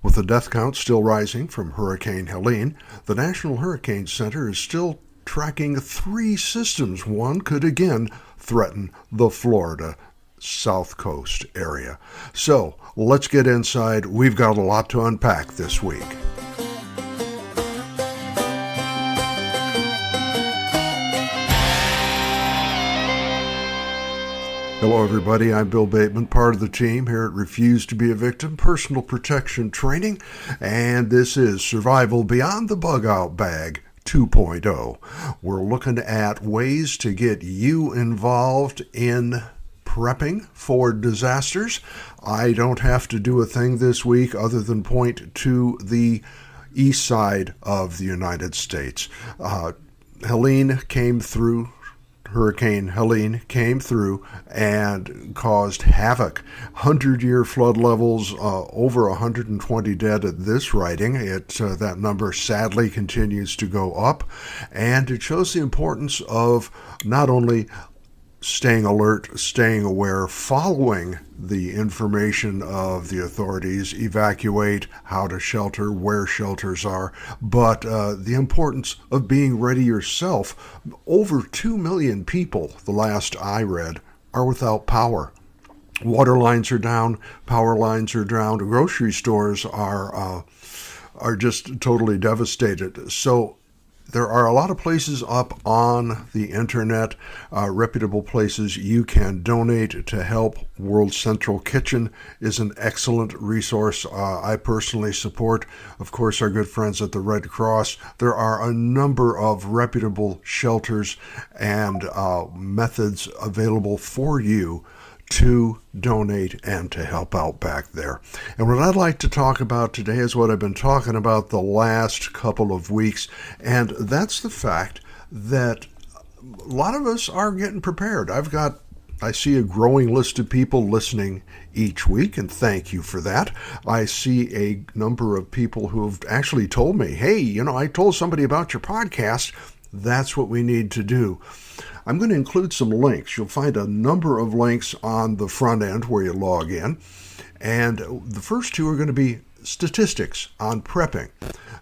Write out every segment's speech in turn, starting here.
With the death count still rising from Hurricane Helene, the National Hurricane Center is still tracking 3 systems. One could again threaten the Florida South Coast area. So let's get inside. We've got a lot to unpack this week. Hello, everybody. I'm Bill Bateman, part of the team here at Refuse to be a Victim Personal Protection Training, and this is Survival Beyond the Bug Out Bag 2.0. We're looking at ways to get you involved in prepping for disasters. I don't have to do a thing this week other than point to the east side of the United States. Hurricane Helene came through and caused havoc. 100-year flood levels, over 120 dead at this writing. That number sadly continues to go up, and it shows the importance of not only staying alert, staying aware, following the information of the authorities, evacuate, how to shelter, where shelters are, but the importance of being ready yourself. Over 2 million people, the last I read, are without power. Water lines are down, power lines are down, grocery stores are just totally devastated. So there are a lot of places up on the internet, reputable places you can donate to help. World Central Kitchen is an excellent resource I personally support. Of course, our good friends at the Red Cross. There are a number of reputable shelters and methods available for you to donate and to help out back there. And what I'd like to talk about today is what I've been talking about the last couple of weeks, and that's the fact that a lot of us are getting prepared. I see a growing list of people listening each week, and thank you for that. I see a number of people who have actually told me, hey, I told somebody about your podcast. That's what we need to do. I'm going to include some links. You'll find a number of links on the front end where you log in. And the first 2 are going to be statistics on prepping.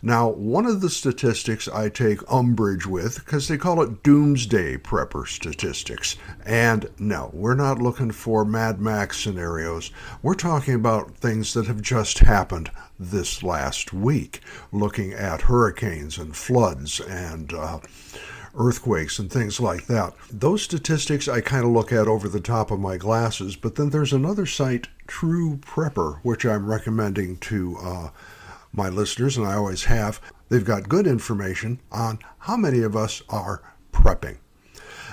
Now, one of the statistics I take umbrage with because they call it doomsday prepper statistics. And no, we're not looking for Mad Max scenarios. We're talking about things that have just happened this last week, looking at hurricanes and floods and earthquakes and things like that. Those statistics I kind of look at over the top of my glasses, but then there's another site, True Prepper, which I'm recommending to my listeners, and I always have. They've got good information on how many of us are prepping.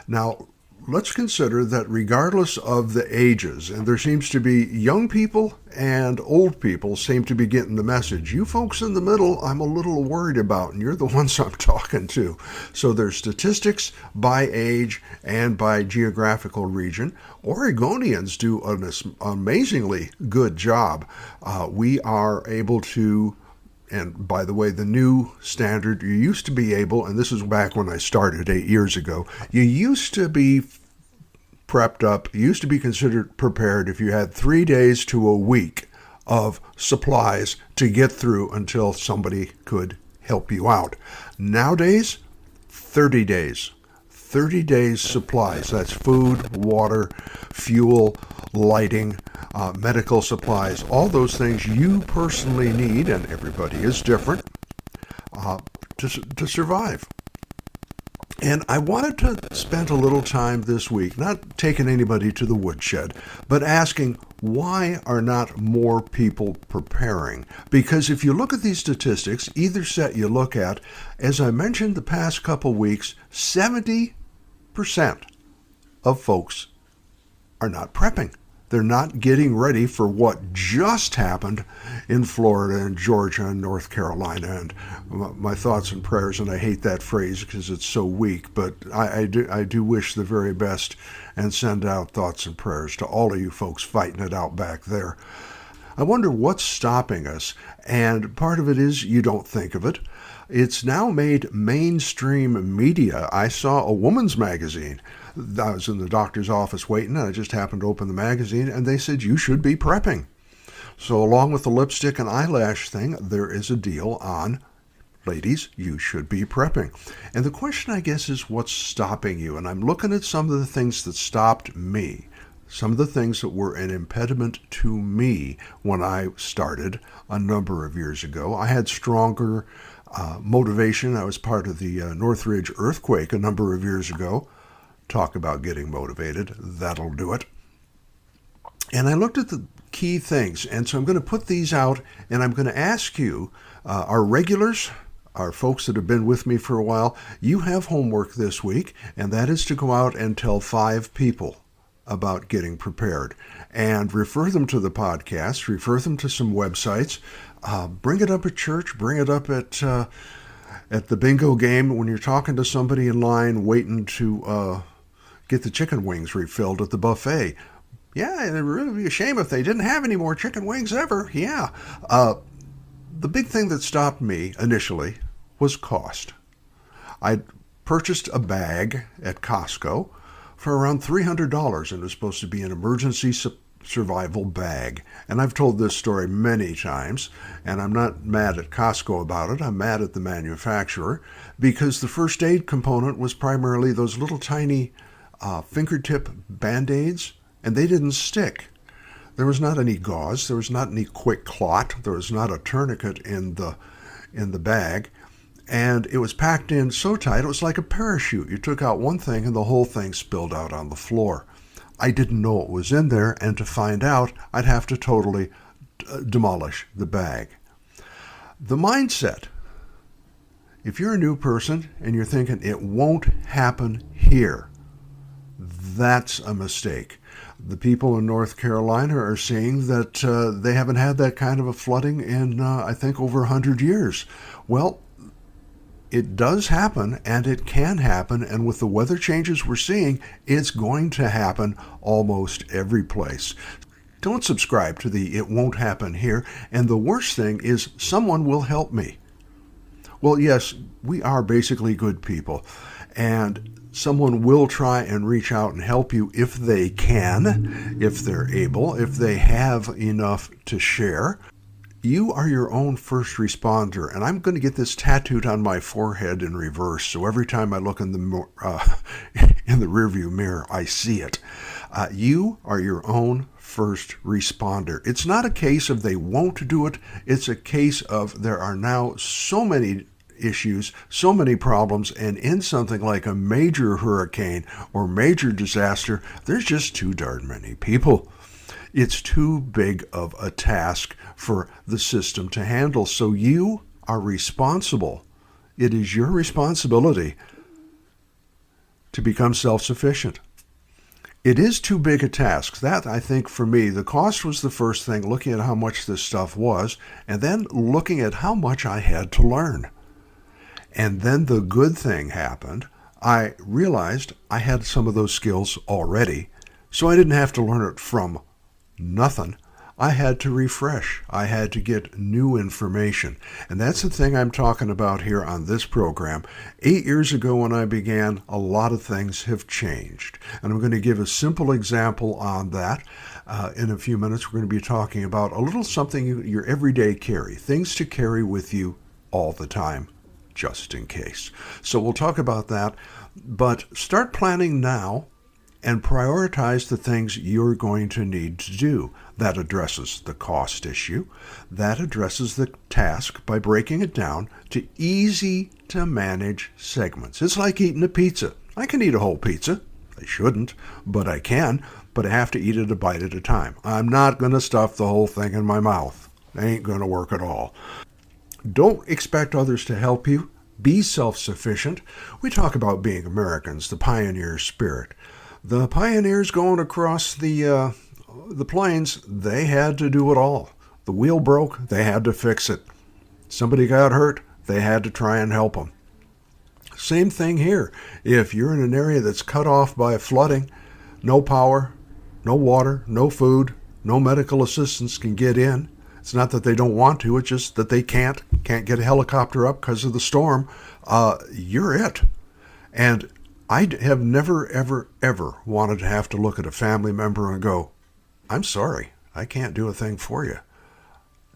Now, let's consider that regardless of the ages, and there seems to be young people and old people seem to be getting the message. You folks in the middle, I'm a little worried about, and you're the ones I'm talking to. So there's statistics by age and by geographical region. Oregonians do an amazingly good job. We are able to, and by the way, the new standard, you used to be able, and this is back when I started 8 years ago, you used to be prepped up, you used to be considered prepared if you had 3 days to a week of supplies to get through until somebody could help you out. Nowadays, 30 days. 30 days supplies. That's food, water, fuel, lighting, medical supplies, all those things you personally need, and everybody is different, to survive. And I wanted to spend a little time this week, not taking anybody to the woodshed, but asking, why are not more people preparing? Because if you look at these statistics, either set you look at, as I mentioned the past couple weeks, 70% of folks are not prepping. They're not getting ready for what just happened in Florida and Georgia and North Carolina. And my thoughts and prayers, and I hate that phrase because it's so weak, but I do wish the very best and send out thoughts and prayers to all of you folks fighting it out back there. I wonder what's stopping us, and part of it is you don't think of it. It's now made mainstream media. I saw a woman's magazine. I was in the doctor's office waiting, and I just happened to open the magazine, and they said, you should be prepping. So along with the lipstick and eyelash thing, there is a deal on, ladies, you should be prepping. And the question, I guess, is what's stopping you? And I'm looking at some of the things that stopped me, some of the things that were an impediment to me when I started a number of years ago. I had stronger motivation. I was part of the Northridge earthquake a number of years ago. Talk about getting motivated. That'll do it. And I looked at the key things. And so I'm going to put these out, and I'm going to ask you, our regulars, our folks that have been with me for a while, you have homework this week, and that is to go out and tell 5 people about getting prepared. And refer them to the podcast, refer them to some websites, bring it up at church, bring it up at the bingo game when you're talking to somebody in line waiting to get the chicken wings refilled at the buffet. Yeah, it'd really be a shame if they didn't have any more chicken wings ever. Yeah. The big thing that stopped me initially was cost. I purchased a bag at Costco for around $300, and it was supposed to be an emergency survival bag. And I've told this story many times, and I'm not mad at Costco about it. I'm mad at the manufacturer, because the first aid component was primarily those little tiny fingertip Band-Aids, and they didn't stick. There was not any gauze. There was not any quick clot. There was not a tourniquet in the bag. And it was packed in so tight, it was like a parachute. You took out one thing and the whole thing spilled out on the floor. I didn't know it was in there, and to find out, I'd have to totally demolish the bag. The mindset, if you're a new person and you're thinking it won't happen here, that's a mistake. The people in North Carolina are seeing that they haven't had that kind of a flooding in, I think, over 100 years. Well, it does happen, and it can happen, and with the weather changes we're seeing, it's going to happen almost every place. Don't subscribe to the "it won't happen here," and the worst thing is someone will help me. Well, yes, we are basically good people, and someone will try and reach out and help you if they can, if they're able, if they have enough to share. You are your own first responder, and I'm going to get this tattooed on my forehead in reverse, so every time I look in the rearview mirror, I see it. You are your own first responder. It's not a case of they won't do it. It's a case of there are now so many issues, so many problems, and in something like a major hurricane or major disaster, there's just too darn many people. It's too big of a task for the system to handle. So you are responsible. It is your responsibility to become self-sufficient. It is too big a task. That, I think, for me, the cost was the first thing, looking at how much this stuff was, and then looking at how much I had to learn. And then the good thing happened. I realized I had some of those skills already, so I didn't have to learn it from nothing. I had to refresh. I had to get new information. And that's the thing I'm talking about here on this program. 8 years ago when I began, a lot of things have changed. And I'm going to give a simple example on that. In a few minutes, we're going to be talking about a little something your everyday carry, things to carry with you all the time, just in case. So we'll talk about that. But start planning now and prioritize the things you're going to need to do. That addresses the cost issue. That addresses the task by breaking it down to easy-to-manage segments. It's like eating a pizza. I can eat a whole pizza. I shouldn't, but I can. But I have to eat it a bite at a time. I'm not going to stuff the whole thing in my mouth. It ain't going to work at all. Don't expect others to help you. Be self-sufficient. We talk about being Americans, the pioneer spirit. The pioneers going across the plains, they had to do it all. The wheel broke, they had to fix it. Somebody got hurt, they had to try and help them. Same thing here. If you're in an area that's cut off by flooding, no power, no water, no food, no medical assistance can get in. It's not that they don't want to, it's just that they can't get a helicopter up because of the storm. You're it. And I have never, ever, ever wanted to have to look at a family member and go, I'm sorry, I can't do a thing for you.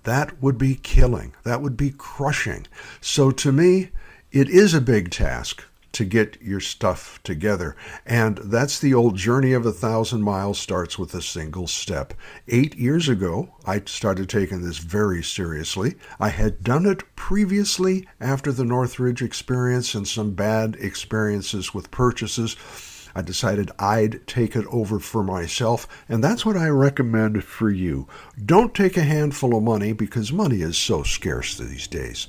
that would be killing. That would be crushing. So to me, it is a big task to get your stuff together. And that's the old journey of 1,000 miles starts with a single step. 8 years ago, I started taking this very seriously. I had done it previously after the Northridge experience and some bad experiences with purchases. I decided I'd take it over for myself, and that's what I recommend for you. Don't take a handful of money, because money is so scarce these days.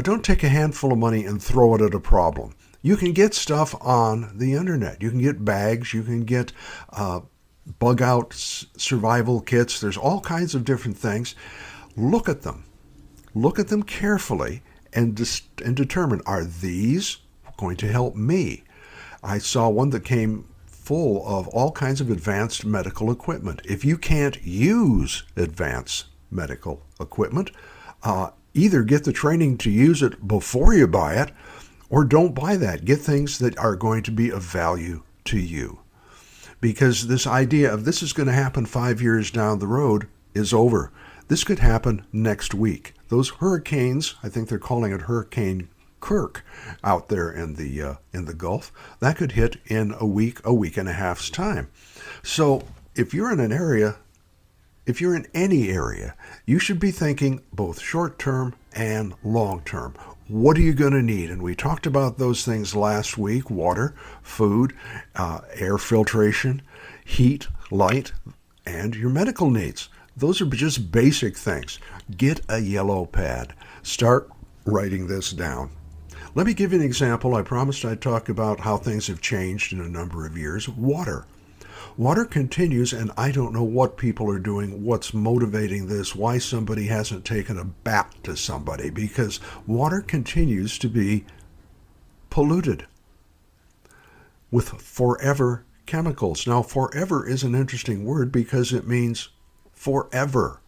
Don't take a handful of money and throw it at a problem. You can get stuff on the internet. You can get bags. You can get bug-out survival kits. There's all kinds of different things. Look at them. Look at them carefully and determine, are these going to help me? I saw one that came full of all kinds of advanced medical equipment. If you can't use advanced medical equipment, either get the training to use it before you buy it, or don't buy that. Get things that are going to be of value to you. Because this idea of this is going to happen 5 years down the road is over. This could happen next week. Those hurricanes, I think they're calling it Hurricane Kirk out there in the Gulf, that could hit in a week and a half's time. So if you're in an area, if you're in any area, you should be thinking both short-term and long-term. What are you going to need? And we talked about those things last week: water, food, air filtration, heat, light, and your medical needs. Those are just basic things. Get a yellow pad. Start writing this down. Let me give you an example. I promised I'd talk about how things have changed in a number of years. Water. Water continues, and I don't know what people are doing, what's motivating this, why somebody hasn't taken a bat to somebody, because water continues to be polluted with forever chemicals. Now, forever is an interesting word because it means forever.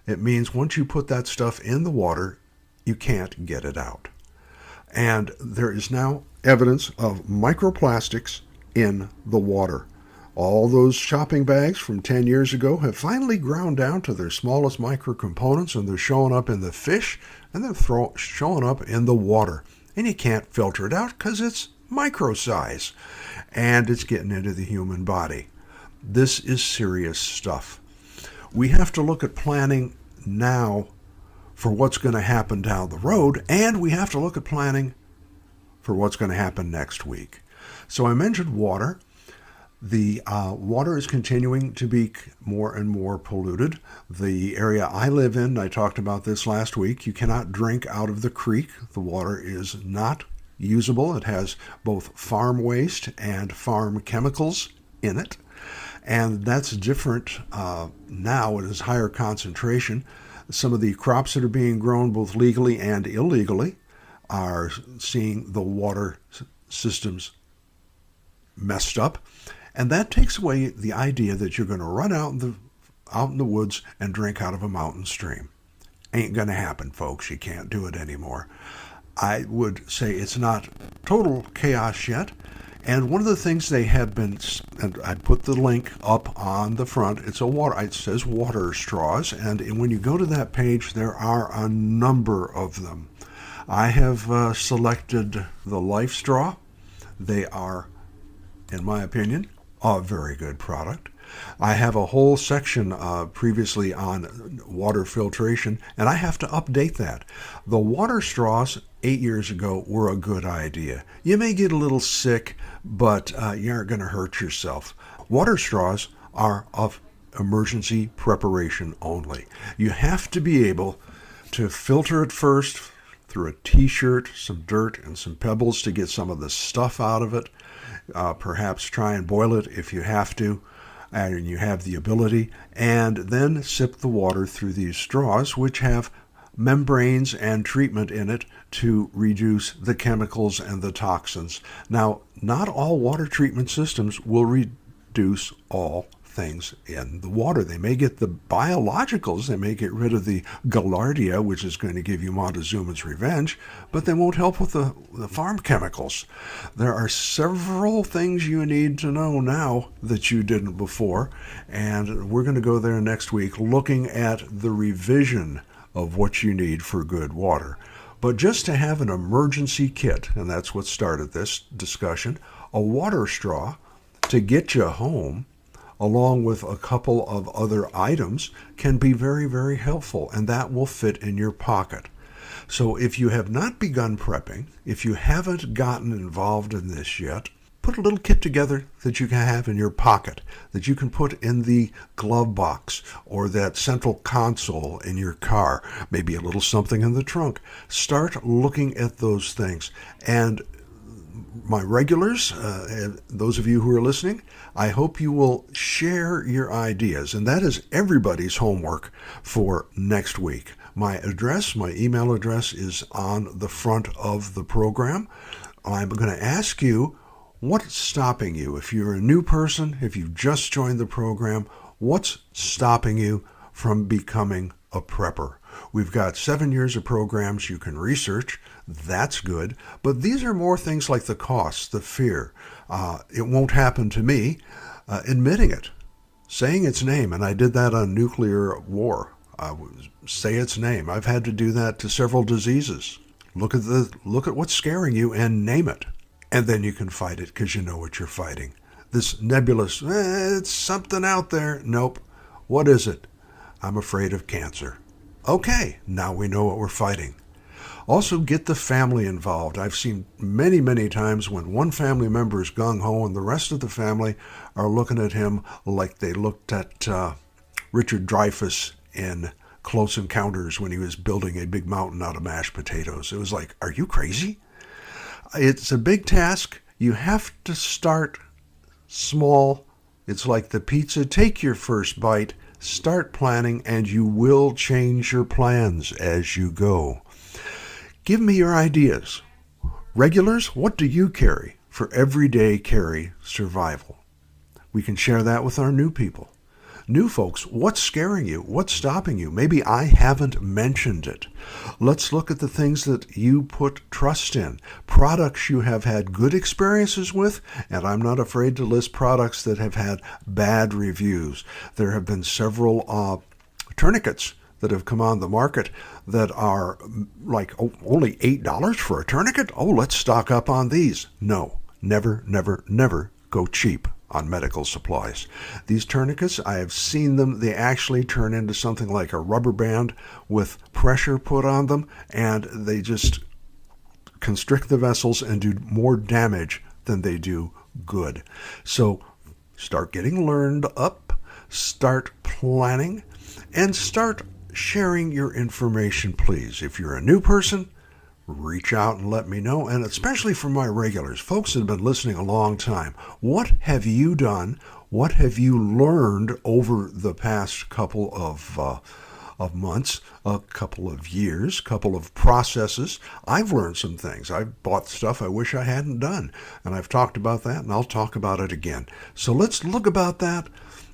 It means once you put that stuff in the water, you can't get it out. And there is now evidence of microplastics in the water. All those shopping bags from 10 years ago have finally ground down to their smallest microcomponents, and they're showing up in the fish, and they're showing up in the water. And you can't filter it out because it's micro size, and it's getting into the human body. This is serious stuff. We have to look at planning now for what's going to happen down the road, and we have to look at planning for what's going to happen next week. So I mentioned water. The water is continuing to be more and more polluted. The area I live in, I talked about this last week, you cannot drink out of the creek. The water is not usable. It has both farm waste and farm chemicals in it. And that's different now. It is higher concentration. Some of the crops that are being grown both legally and illegally are seeing the water systems messed up. And that takes away the idea that you're going to run out in the woods and drink out of a mountain stream. Ain't going to happen, folks. You can't do it anymore. I would say it's not total chaos yet. And one of the things they had been, and I put the link up on the front, it says water straws. And when you go to that page, there are a number of them. I have selected the Life Straw. They are, in my opinion, a very good product. I have a whole section previously on water filtration, and I have to update that. The water straws 8 years ago were a good idea. You may get a little sick, but you aren't going to hurt yourself. Water straws are of emergency preparation only. You have to be able to filter it first through a t-shirt, some dirt, and some pebbles to get some of the stuff out of it. Perhaps try and boil it if you have to, and you have the ability, and then sip the water through these straws, which have membranes and treatment in it to reduce the chemicals and the toxins. Now, not all water treatment systems will reduce all things in the water. They may get the biologicals, they may get rid of the Gaillardia, which is going to give you Montezuma's revenge, but they won't help with the farm chemicals. There are several things you need to know now that you didn't before, and we're going to go there next week looking at the revision of what you need for good water. But just to have an emergency kit, and that's what started this discussion, a water straw to get you home, along with a couple of other items, can be very, very helpful, and that will fit in your pocket. So if you have not begun prepping, if you haven't gotten involved in this yet, put a little kit together that you can have in your pocket, that you can put in the glove box or that central console in your car, maybe a little something in the trunk. Start looking at those things. And my regulars, those of you who are listening, I hope you will share your ideas. And that is everybody's homework for next week. My address, my email address is on the front of the program. I'm going to ask you, what's stopping you? If you're a new person, if you've just joined the program, what's stopping you from becoming a prepper? We've got 7 years of programs you can research. That's good. But these are more things like the costs, the fear. It won't happen to me. Admitting it, saying its name, and I did that on nuclear war. Say its name. I've had to do that to several diseases. Look at what's scaring you and name it. And then you can fight it because you know what you're fighting. This nebulous, it's something out there. Nope. What is it? I'm afraid of cancer. Okay, now we know what we're fighting. Also, get the family involved. I've seen many, many times when one family member is gung-ho and the rest of the family are looking at him like they looked at Richard Dreyfuss in Close Encounters when he was building a big mountain out of mashed potatoes. It was like, are you crazy? It's a big task. You have to start small. It's like the pizza. Take your first bite, start planning, and you will change your plans as you go. Give me your ideas. Regulars, what do you carry for everyday carry survival? We can share that with our new people. New folks, what's scaring you? What's stopping you? Maybe I haven't mentioned it. Let's look at the things that you put trust in. Products you have had good experiences with, and I'm not afraid to list products that have had bad reviews. There have been several tourniquets that have come on the market that are like, only $8 for a tourniquet? Oh, let's stock up on these. No, never, never, never go cheap on medical supplies. These tourniquets, I have seen them, they actually turn into something like a rubber band with pressure put on them, and they just constrict the vessels and do more damage than they do good. So start getting learned up, start planning, and start sharing your information, please. If you're a new person, reach out and let me know, and especially for my regulars, folks that have been listening a long time. What have you done? What have you learned over the past couple of months, a couple of years, couple of processes? I've learned some things. I've bought stuff I wish I hadn't done, and I've talked about that, and I'll talk about it again. So let's look about that.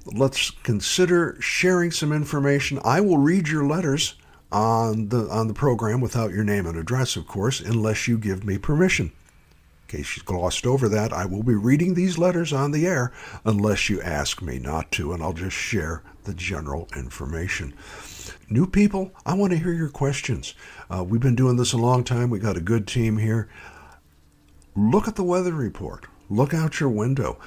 Let's consider sharing some information. I will read your letters on the program without your name and address, of course, unless you give me permission. In case you glossed over that, I will be reading these letters on the air unless you ask me not to, and I'll just share the general information. New people, I want to hear your questions. We've been doing this a long time. We got a good team here. Look at the weather report. Look out your window.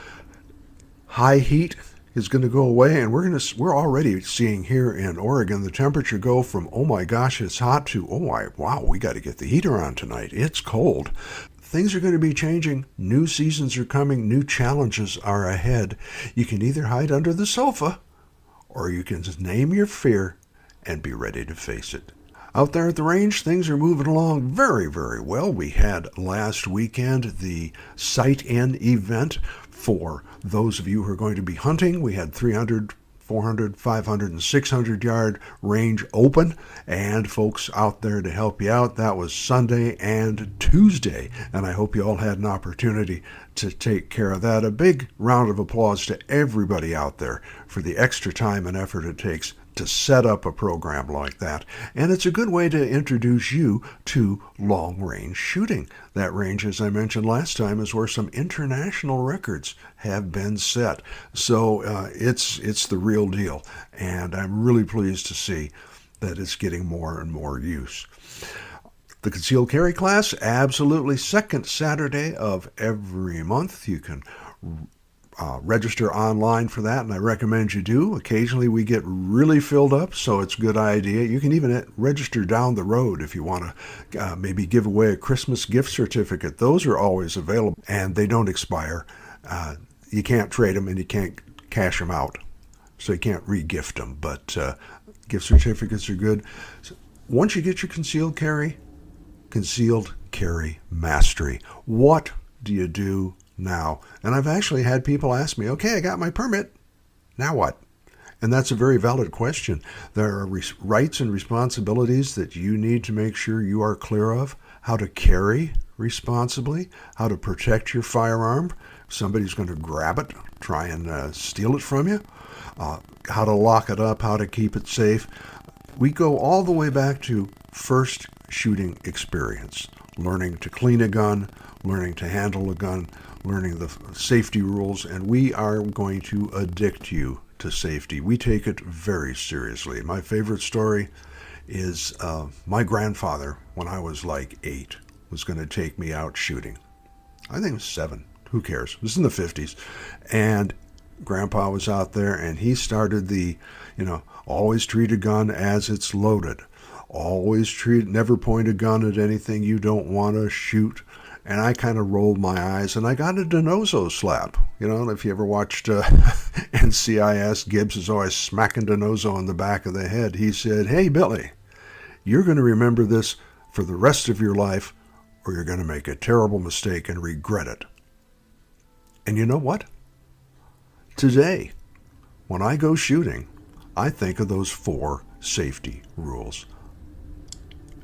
High heat is going to go away, and we're already seeing here in Oregon the temperature go from, oh my gosh, it's hot, to, wow, we got to get the heater on tonight. It's cold. Things are going to be changing. New seasons are coming. New challenges are ahead. You can either hide under the sofa, or you can just name your fear and be ready to face it. Out there at the range, things are moving along very, very well. We had last weekend the sight-in event for those of you who are going to be hunting. We had 300, 400, 500, and 600 yard range open, and folks out there to help you out. That was Sunday and Tuesday, and I hope you all had an opportunity to take care of that. A big round of applause to everybody out there for the extra time and effort it takes to set up a program like that. And it's a good way to introduce you to long-range shooting. That range, as I mentioned last time, is where some international records have been set. So it's the real deal. And I'm really pleased to see that it's getting more and more use. The concealed carry class, absolutely second Saturday of every month. You can register online for that, and I recommend you do. Occasionally we get really filled up, so it's a good idea. You can even register down the road if you want to maybe give away a Christmas gift certificate. Those are always available, and they don't expire. You can't trade them, and you can't cash them out, so you can't re-gift them, but gift certificates are good. So once you get your concealed carry mastery, what do you do now? And I've actually had people ask me, okay, I got my permit, now what? And that's a very valid question. There are rights and responsibilities that you need to make sure you are clear of. How to carry responsibly, how to protect your firearm. Somebody's going to grab it, try and steal it from you. How to lock it up, how to keep it safe. We go all the way back to first shooting experience, learning to clean a gun, learning to handle a gun, learning the safety rules, and we are going to addict you to safety. We take it very seriously. My favorite story is my grandfather, when I was like 8, was going to take me out shooting. I think it was 7. Who cares? It was in the 50s. And Grandpa was out there, and he started the, always treat a gun as it's loaded. Never point a gun at anything you don't want to shoot. And I kind of rolled my eyes, and I got a Denozo slap. If you ever watched NCIS, Gibbs is always smacking Denozo on the back of the head. He said, "Hey, Billy, you're going to remember this for the rest of your life, or you're going to make a terrible mistake and regret it." And you know what? Today, when I go shooting, I think of those 4 safety rules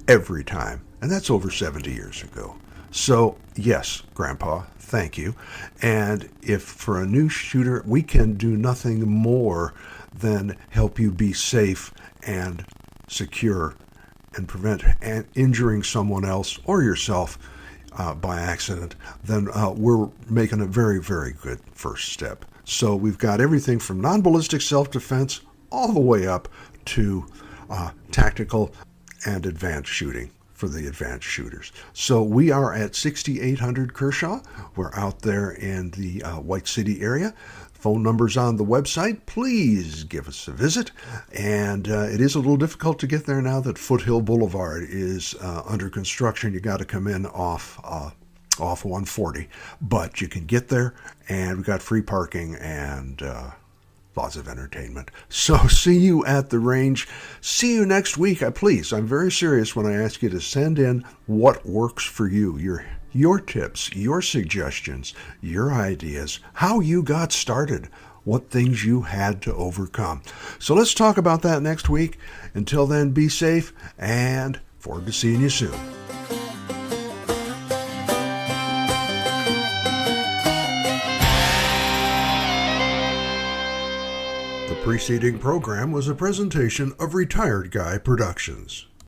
every time. And that's over 70 years ago. So, yes, Grandpa, thank you. And if for a new shooter, we can do nothing more than help you be safe and secure and prevent injuring someone else or yourself by accident, then we're making a very, very good first step. So we've got everything from non-ballistic self-defense all the way up to tactical and advanced shooting for the advanced shooters. So we are at 6800 Kershaw. We're out there in the White City area. Phone number's on the website. Please give us a visit. And it is a little difficult to get there now that Foothill Boulevard is under construction. You got to come in off 140. But you can get there, and we've got free parking and lots of entertainment. So see you at the range. See you next week. Please, I'm very serious when I ask you to send in what works for you, your tips, your suggestions, your ideas, how you got started, what things you had to overcome. So let's talk about that next week. Until then, be safe, and forward to seeing you soon. The preceding program was a presentation of Retired Guy Productions.